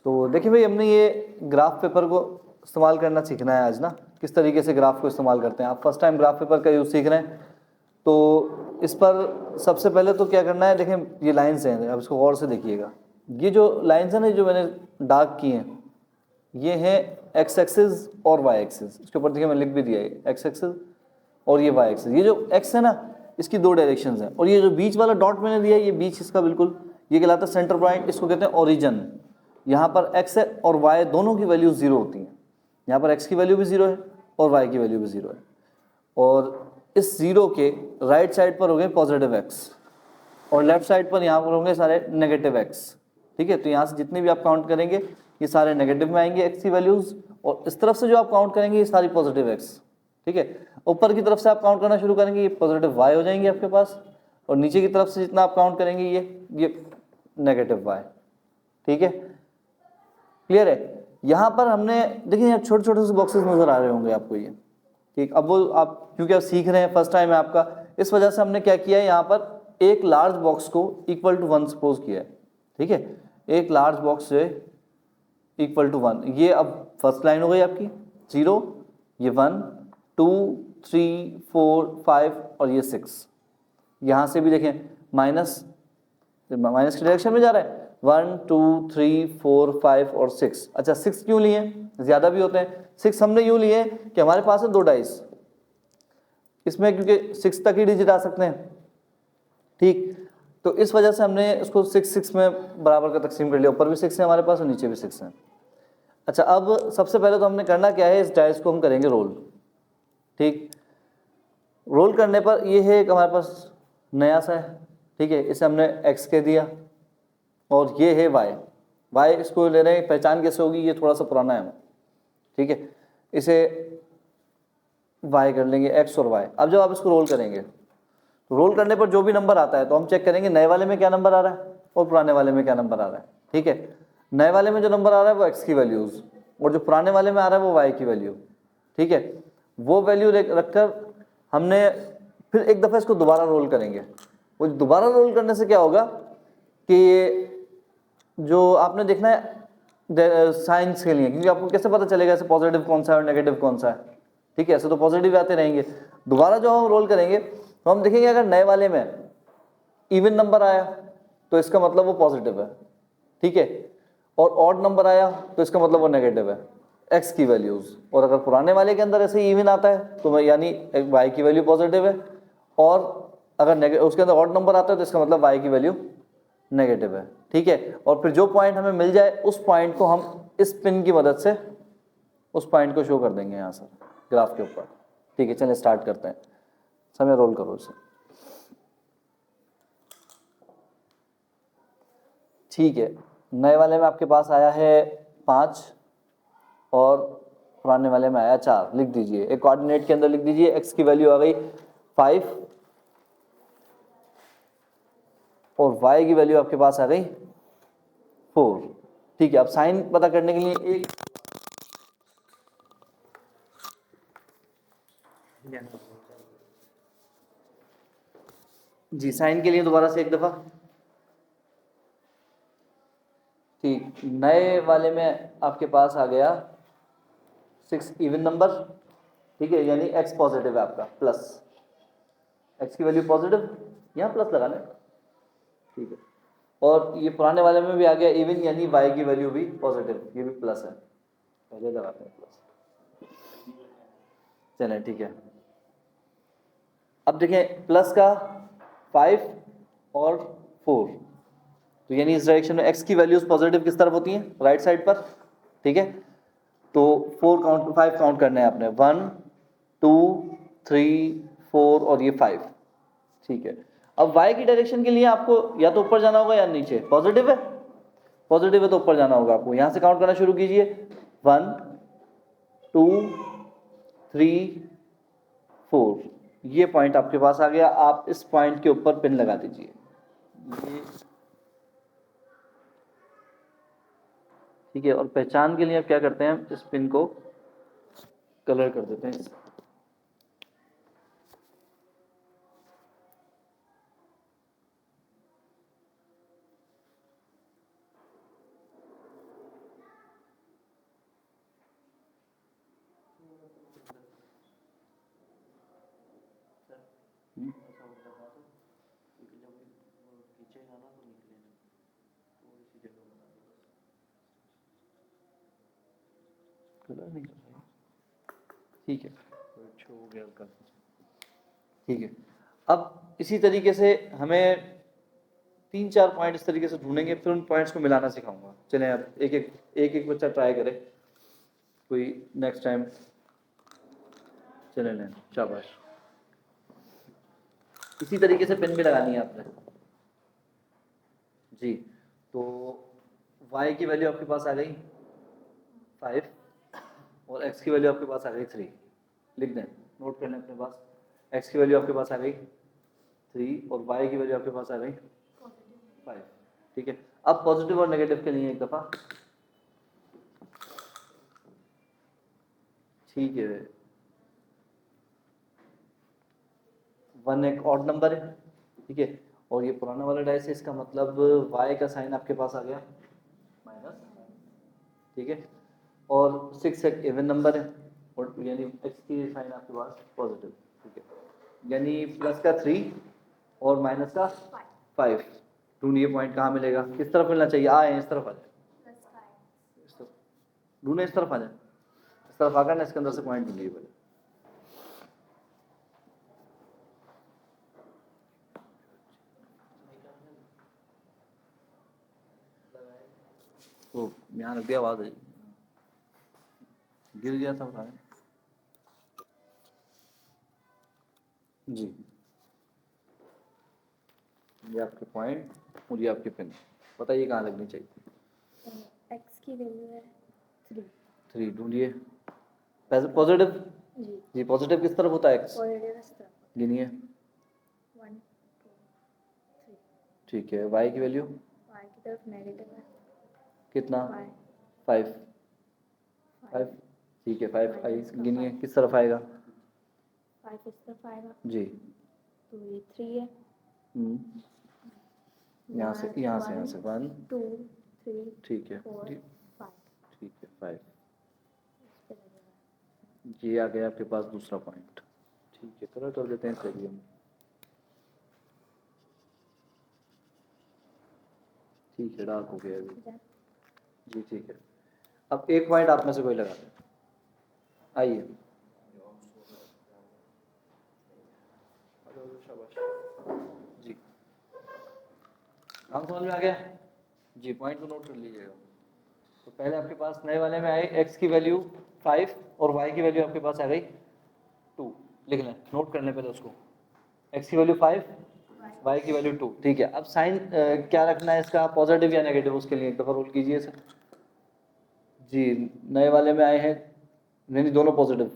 तो देखिए भाई, हमने ये ग्राफ पेपर को इस्तेमाल करना सीखना है आज ना, किस तरीके से ग्राफ को इस्तेमाल करते हैं। आप फर्स्ट टाइम ग्राफ पेपर का यूज़ सीख रहे हैं, तो इस पर सबसे पहले तो क्या करना है, देखें ये लाइन्स हैं, अब इसको गौर से देखिएगा। ये जो लाइन्स हैं ना, जो मैंने डार्क की हैं, ये हैं एक्स एक्सिस और वाई एक्सिस। इसके ऊपर देखिए मैं लिख भी दिया है एक्स एक्सिस और ये वाई एक्सिस। ये जो एक्स है ना, इसकी दो डायरेक्शंस हैं, और ये जो बीच वाला डॉट मैंने दिया है, ये बीच इसका बिल्कुल ये कहलाता है सेंटर पॉइंट, इसको कहते हैं ओरिजिन। यहाँ पर एक्स है और वाई दोनों की वैल्यू जीरो होती हैं। यहाँ पर एक्स की वैल्यू भी जीरो है और वाई की वैल्यू भी जीरो है, और इस जीरो के राइट साइड पर हो गए पॉजिटिव एक्स और लेफ्ट साइड पर यहाँ पर होंगे सारे नेगेटिव एक्स। ठीक है, तो यहाँ से जितने भी आप काउंट करेंगे ये सारे नेगेटिव में आएंगे एक्स की वैल्यूज, और इस तरफ से जो आप काउंट करेंगे ये सारी पॉजिटिव एक्स। ठीक है, ऊपर की तरफ से आप काउंट करना शुरू करेंगे, ये पॉजिटिव वाई हो जाएंगे आपके पास, और नीचे की तरफ से जितना आप काउंट करेंगे ये नेगेटिव वाई। ठीक है, क्लियर है। यहाँ पर हमने देखिए यहाँ छोटे छोटे से बॉक्सेस नजर आ रहे होंगे आपको ये। ठीक, अब वो आप क्योंकि आप सीख रहे हैं, फर्स्ट टाइम है आपका, इस वजह से हमने क्या किया है, यहाँ पर एक लार्ज बॉक्स को इक्वल टू 1 सपोज किया है। ठीक है, एक लार्ज बॉक्स जो है इक्वल टू 1, ये अब फर्स्ट लाइन हो गई आपकी 0, ये 1 2 3 4 5 और ये 6। यहाँ से भी देखें माइनस की डायरेक्शन में जा रहा है, 1 2 3 4 5 और 6। अच्छा 6 क्यों लिए, ज्यादा भी होते हैं। 6 हमने यूं लिए कि हमारे पास है 2 डाइस इसमें, क्योंकि 6 तक ही डिजिट आ सकते हैं। ठीक, तो इस वजह से हमने इसको 6 6 में बराबर का तकसीम कर लिया, ऊपर भी 6 है हमारे पास और नीचे भी 6 है। अच्छा, अब सबसे पहले तो हमने करना क्या है, इस डाइस को हम करेंगे रोल। ठीक, रोल करने पर ये है एक हमारे पास नया सा है। ठीक है, इसे हमने एक्स कह दिया और ये है वाई। वाई इसको ले रहे हैं, पहचान कैसे होगी, ये थोड़ा सा पुराना है। ठीक है, इसे वाई कर लेंगे, एक्स और वाई। अब जब आप इसको रोल करेंगे तो रोल करने पर जो भी नंबर आता है तो हम चेक करेंगे नए वाले में क्या नंबर आ रहा है और पुराने वाले में क्या नंबर आ रहा है। ठीक है, नए वाले में जो नंबर आ रहा है वो एक्स की वैल्यूज, और जो पुराने वाले में आ रहा है वो वाई की वैल्यू। ठीक है, वो वैल्यू रखकर हमने फिर एक दफ़ा इसको दोबारा रोल करेंगे। वो दोबारा रोल करने से क्या होगा कि जो आपने देखना है साइंस के लिए, क्योंकि आपको कैसे पता चलेगा ऐसे पॉजिटिव कौन सा है और नेगेटिव कौन सा है। ठीक है, ऐसे तो पॉजिटिव आते रहेंगे। दोबारा जो हम रोल करेंगे तो हम देखेंगे अगर नए वाले में इवन नंबर आया तो इसका मतलब वो पॉजिटिव है। ठीक है, और ऑड नंबर आया तो इसका मतलब वो नेगेटिव है, एक्स की वैल्यूज। और अगर पुराने वाले के अंदर ऐसे इवन आता है तो यानी वाई की वैल्यू पॉजिटिव है, और अगर उसके अंदर ऑड नंबर आता है तो इसका मतलब वाई की वैल्यू नेगेटिव है। ठीक है, और फिर जो पॉइंट हमें मिल जाए उस पॉइंट को हम इस पिन की मदद से उस पॉइंट को शो कर देंगे यहाँ से ग्राफ के ऊपर। ठीक है, चलिए स्टार्ट करते हैं। समय रोल करो इसे। ठीक है, नए वाले में आपके पास आया है 5 और पुराने वाले में आया 4। लिख दीजिए, एक कोऑर्डिनेट के अंदर लिख दीजिए, एक्स की वैल्यू आ गई 5 और y की वैल्यू आपके पास आ गई 4। ठीक है, अब साइन पता करने के लिए एक जी साइन के लिए दोबारा से एक दफा। ठीक, नए वाले में आपके पास आ गया 6 इवन नंबर। ठीक है, यानी x पॉजिटिव है आपका, प्लस x की वैल्यू पॉजिटिव, यहाँ प्लस लगाना है। ठीक है, और ये पुराने वाले में भी आ गया इवन, यानी y की वैल्यू भी पॉजिटिव, ये भी प्लस है। पहले लगाते हैं प्लस, चलें ठीक है। अब देखें प्लस का 5 और 4, तो यानी इस डायरेक्शन में x की वैल्यूज पॉजिटिव किस तरफ होती हैं, राइट साइड पर। ठीक है, तो 5 काउंट करने हैं आपने, 1 2 3 4 और ये 5। ठीक है, अब y की डायरेक्शन के लिए आपको या तो ऊपर जाना होगा या नीचे। पॉजिटिव है तो ऊपर जाना होगा आपको। यहां से काउंट करना शुरू कीजिए, 1 2 3 4। ये पॉइंट आपके पास आ गया, आप इस पॉइंट के ऊपर पिन लगा दीजिए। ये ठीक है, और पहचान के लिए आप क्या करते हैं, इस पिन को कलर कर देते हैं। बचेगा ना तो निकले ना, थोड़ी सी जगह बना दो बस। कलर नहीं कर रहा है। ठीक है, तो अच्छा हो गया हल्का। ठीक है। अब इसी तरीके से हमें 3-4 पॉइंट इस तरीके से ढूंढेंगे, फिर उन पॉइंट्स को मिलाना सिखाऊंगा। चलें अब एक बच्चा ट्राई करे, कोई नेक्स्ट टाइम। चले लें, शाबाश। इसी तरीके से पेन भी लगानी है आपने जी। तो y की वैल्यू आपके पास आ गई 5 और x की वैल्यू आपके पास आ गई 3। लिख दें, नोट कर लें अपने पास। x की वैल्यू आपके पास आ गई 3 और y की वैल्यू आपके पास आ गई 5। ठीक है, अब पॉजिटिव और नेगेटिव के लिए एक दफ़ा। ठीक है, 1 एक ऑड नंबर है। ठीक है, और ये पुराना वाला डाइस है, इसका मतलब y का साइन आपके पास आ गया माइनस। ठीक है, और 6 एक इवन नंबर है, और यानी x की साइन आपके पास पॉजिटिव। ठीक है, यानी प्लस का 3 और माइनस का 5। ढूंढिए पॉइंट कहाँ मिलेगा, किस तरफ मिलना चाहिए। आए इस तरफ आ जाए, इस तरफ ढूंढे, इस तरफ आ जाए। इस तरफ आकर ना इसके अंदर से पॉइंट ढूंढिए पहले। तो यहाँ रख दिया, आवाज आई, गिर गया था उठाने। जी, ये आपके पॉइंट और ये आपके पेन। बताइए कहाँ लगनी चाहिए। एक्स की वैल्यू है 3। 3 ढूंढिए। पॉजिटिव जी, जी, पॉजिटिव किस तरफ होता है एक्स। पॉजिटिव इस तरफ गिनिए। 1 2 3। ठीक है, वाई की वैल्यू वाई की तरफ नेगेटिव है कितना 5 5। 5 ठीक है, 5 आई गिनिए किस तरफ आएगा। 5 इस तरफ आएगा, जी, तो ये 3 है। यहाँ से 1 2 3 ठीक है 4 जी, 5 ठीक है 5। इस पे लगेगा। ये आ गया आपके पास दूसरा पॉइंट। ठीक है, कलर कर देते हैं सही हम। ठीक है, डार्क हो गया अभी। जी ठीक है, अब एक पॉइंट आप में से कोई लगा दे। आइए, जी काम समझ में आ गया जी। पॉइंट को नोट कर लीजिएगा। तो पहले आपके पास नए वाले में आई x की वैल्यू 5 और y की वैल्यू आपके पास आ गई 2। लिख लें, नोट कर लें पहले उसको। x की वैल्यू 5, y की वैल्यू 2। ठीक है, अब साइन क्या रखना है इसका, पॉजिटिव या नेगेटिव, उसके लिए एक दफ़ा रोल कीजिए सर। जी, नए वाले में आए हैं, नहीं दोनों पॉजिटिव,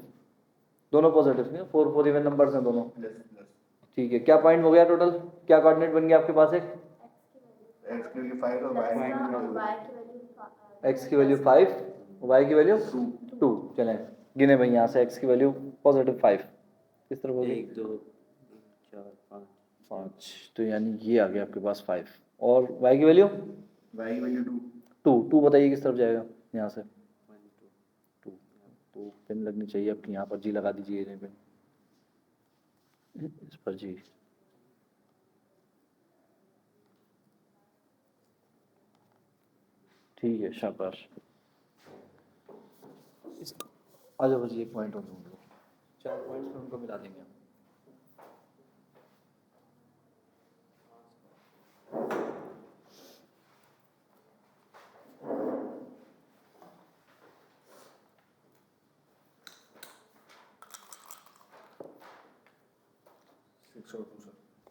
दोनों पॉजिटिव नहीं, 4 4 इवन नंबर्स हैं दोनों। ठीक है, क्या पॉइंट हो गया टोटल, क्या कोऑर्डिनेट बन गया आपके पास एक। एक्स की वैल्यू 5 और वाई की वैल्यू x की वैल्यू 5, y की वैल्यू 2। चलें गिने भाई, यहाँ से x की वैल्यू पॉजिटिव 5 किस तरफ होगी 1 2 3 4 5 5, तो यानी ये आ गया आपके पास 5। और y की वैल्यू वाई की वैल्यू 2 बताइए किस तरफ जाएगा, यहाँ से 1 2। 2। तो पेन लगनी चाहिए आपकी, यहाँ पर जी लगा दीजिए इन्हें पेन, इस पर जी। ठीक है, शाबाश। आ जाओ जी, एक पॉइंट और ढूंढ लो, 4 पॉइंट्स में उनको मिला देंगे हम।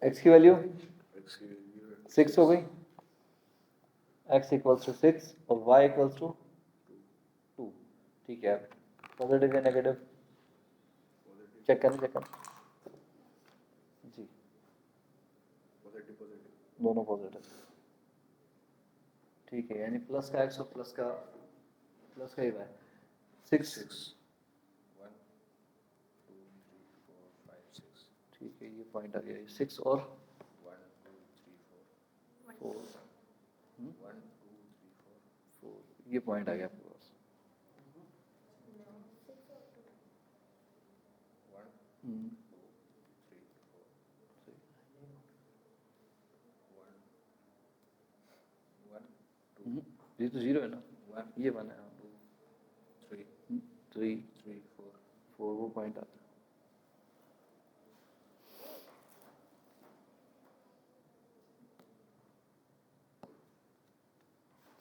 x की वैल्यू 6 हो गई, x इक्वल्स टू 6 और y इक्वल्स टू 2। ठीक है, पॉजिटिव या नेगेटिव चेक करें जी, दोनों पॉजिटिव। ठीक है, यानी प्लस का x और प्लस का ही y 6। ठीक है, ये पॉइंट आ गया 6 और 4 ये पॉइंट आ गया आपके पास। ये तो 0 है ना, ये 1 है, 2 3 3 3 4 4 वो पॉइंट आता है।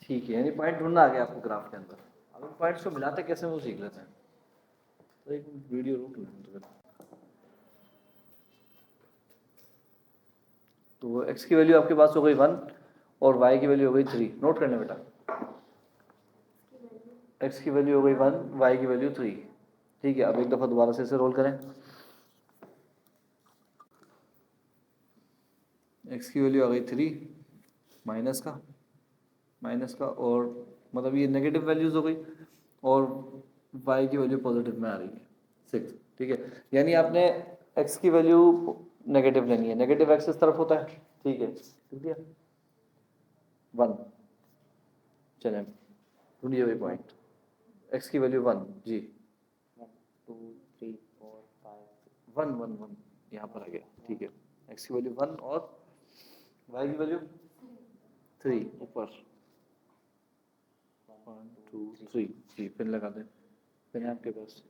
ठीक है, यानी पॉइंट ढूंढना आ गया आपको ग्राफ के अंदर। अब इन पॉइंट्स को मिलाते कैसे वो सीख लेते हैं। तो एक वीडियो रोक लें तो तो x की वैल्यू आपके पास हो गई 1 और y की वैल्यू हो गई 3। नोट करना बेटा, x की वैल्यू हो गई 1, y की वैल्यू 3। ठीक है, अब एक दफ़ा दोबारा से इसे रोल करें। x की वैल्यू आ गई 3 माइनस का और मतलब ये नेगेटिव वैल्यूज़ हो गई और y की वैल्यू पॉजिटिव में आ रही है 6। ठीक है, यानी आपने x की वैल्यू नेगेटिव लेनी है, नेगेटिव x इस तरफ होता है। ठीक है, लिख दिया 1। चलें ढूंढिए वही पॉइंट, x की वैल्यू 1 जी 1 2 3 4 5 1 1 1 यहाँ पर आ गया। ठीक है, x की वैल्यू 1 और y की वैल्यू 3 ऊपर 1 2 3 जी, पिन लगा दें, पिन है आपके पास।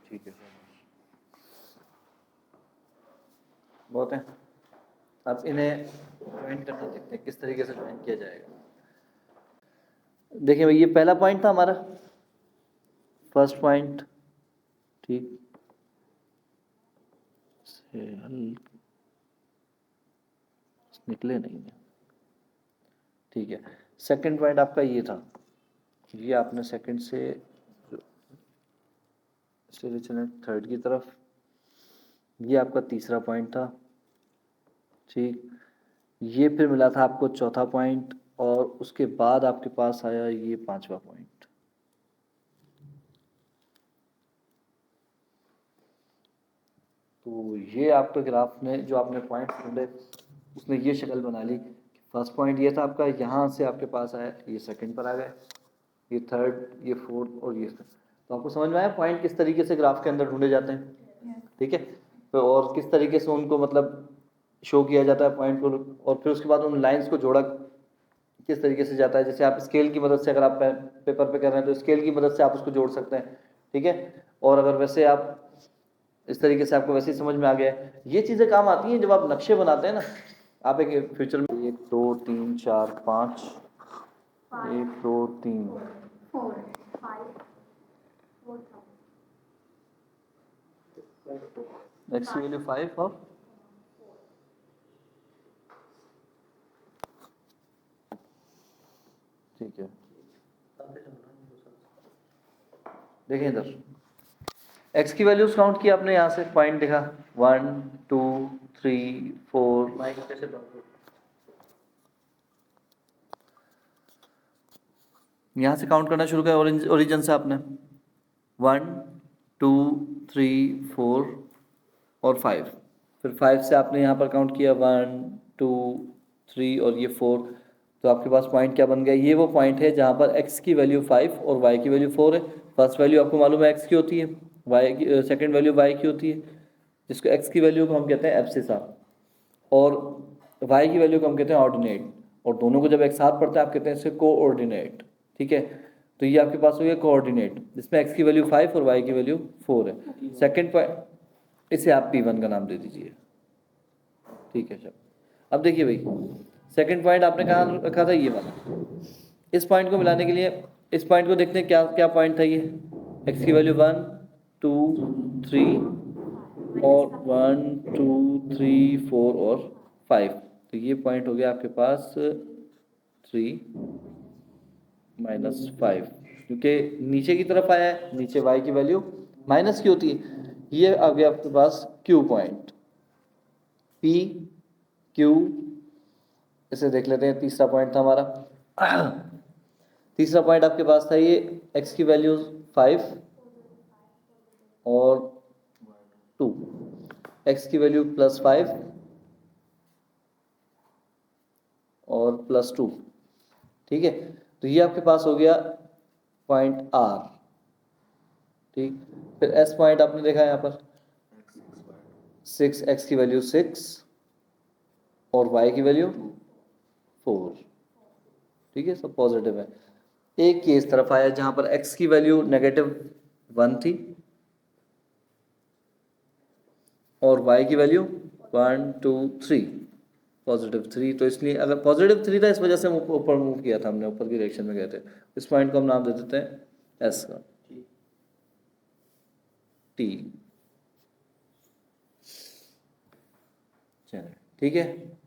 ठीक है, बहुत है। अब इन्हें ज्वाइन करना देखते हैं किस तरीके से ज्वाइन किया जाएगा। देखिए भाई, ये पहला पॉइंट था हमारा, फर्स्ट पॉइंट। ठीक से हल निकले नहीं है। ठीक है, सेकंड पॉइंट आपका ये था, ये आपने सेकंड से चलें थर्ड की तरफ। ये आपका तीसरा पॉइंट था। ठीक, ये फिर मिला था आपको चौथा पॉइंट और उसके बाद आपके पास आया ये पांचवा पॉइंट। तो ये आपके ग्राफ ने जो आपने पॉइंट ढूंढे उसने ये शक्ल बना ली। फर्स्ट पॉइंट ये था आपका, यहाँ से आपके पास आया, ये सेकंड पर आ गए, ये थर्ड, ये फोर्थ और ये फिफ्थ। तो आपको समझ में आया पॉइंट किस तरीके से ग्राफ के अंदर ढूंढे जाते हैं। ठीक है, तो और किस तरीके से उनको मतलब शो किया जाता है पॉइंट को, और फिर उसके बाद उन लाइंस को जोड़ा किस तरीके से जाता है। जैसे आप स्केल की मदद से, अगर आप पेपर पे कर रहे हैं तो स्केल की मदद से आप उसको जोड़ सकते हैं। ठीक है, और अगर वैसे आप इस तरीके से, आपको वैसे ही समझ में आ गया है। ये चीज़ें काम आती हैं जब आप नक्शे बनाते हैं ना। आप एक फ्यूचर में 1 2 3 4 5 1 2 3 4 5 4 था। एक्स की वैल्यू 5 और ठीक है, देखें इधर x की वैल्यूज काउंट की आपने, यहाँ से पॉइंट देखा 1 2 3 4। माइक कैसे बंद हो? यहाँ से काउंट करना शुरू किया ओरिजिन से आपने 1 2 3 4 और 5। फिर 5 से आपने यहाँ पर काउंट किया 1 2 3 और ये 4। तो आपके पास पॉइंट क्या बन गया, ये वो पॉइंट है जहाँ पर x की वैल्यू 5 और y की वैल्यू 4 है। फर्स्ट वैल्यू आपको मालूम है x की होती है, y की सेकेंड वैल्यू y की होती है, जिसको x की वैल्यू को हम कहते हैं एब्सिसा और y की वैल्यू को हम कहते हैं ऑर्डिनेट। और दोनों को जब एक साथ पढ़ते हैं आप कहते हैं इसे कोऑर्डिनेट। ठीक है, तो ये आपके पास हो गया कोऑर्डिनेट, जिसमें x की वैल्यू 5 और y की वैल्यू 4 है। सेकंड पॉइंट, इसे आप P1 का नाम दे दीजिए। ठीक है सर, अब देखिए भाई, सेकंड पॉइंट आपने कहाँ रखा था, ये वाला। इस पॉइंट को मिलाने के लिए इस पॉइंट को देखते हैं क्या क्या पॉइंट था ये। x की वैल्यू 1 2 3 और 1 2 3 4 और 5। तो ये पॉइंट हो गया आपके पास 3 -5, क्योंकि नीचे की तरफ आया है, नीचे y की वैल्यू माइनस की होती है। ये आ गया आपके पास Q पॉइंट, P Q। इसे देख लेते हैं, तीसरा पॉइंट था हमारा। तीसरा पॉइंट आपके पास था ये x की वैल्यू 5 और 2, x की वैल्यू +5 और +2। ठीक है, तो ये आपके पास हो गया पॉइंट R। ठीक, फिर S पॉइंट आपने देखा यहाँ पर 6, x की वैल्यू 6 और y की वैल्यू 4, ठीक है, सब पॉजिटिव है। एक केस तरफ आया जहाँ पर x की वैल्यू -1 थी और y की वैल्यू 1 2 3 +3, तो इसलिए अगर +3 था इस वजह से हम ऊपर मूव किया था, हमने ऊपर की डायरेक्शन में गए थे। इस पॉइंट को हम नाम दे देते हैं s का, t। चलिए ठीक है।